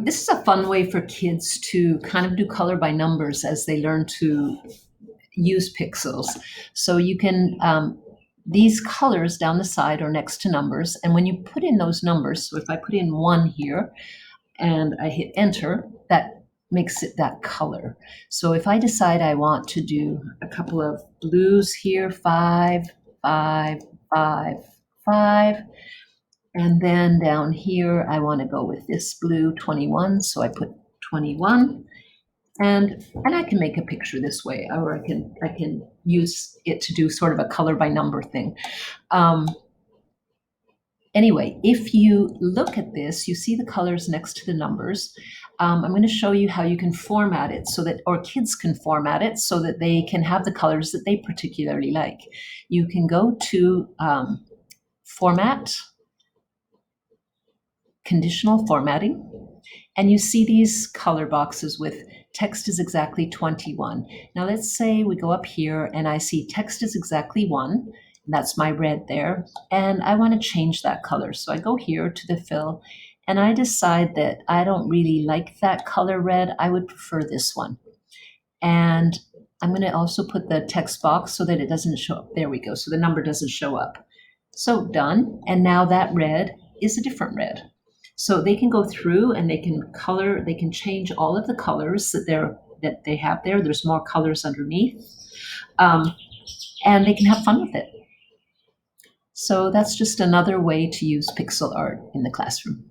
This is a fun way for kids to kind of do color by numbers as they learn to use pixels. So you can, these colors down the side are next to numbers. And when you put in those numbers, so if I put in 1 here and I hit enter, that makes it that color. So if I decide I want to do a couple of blues here, 5, 5, 5, 5, and then down here, I want to go with this blue 21, so I put 21. And I can make a picture this way, or I can use it to do sort of a color by number thing. Anyway, if you look at this, you see the colors next to the numbers. I'm going to show you how you can format it so that, or kids can format it so that they can have the colors that they particularly like. You can go to Format, Conditional Formatting, and you see these color boxes with text is exactly 21. Now let's say we go up here and I see text is exactly 1. That's my red there. And I want to change that color. So I go here to the fill and I decide that I don't really like that color red. I would prefer this one. And I'm going to also put the text box so that it doesn't show up. There we go. So the number doesn't show up. So done. And now that red is a different red. So they can go through and they can color, they can change all of the colors that they have there. There's more colors underneath. And they can have fun with it. So that's just another way to use pixel art in the classroom.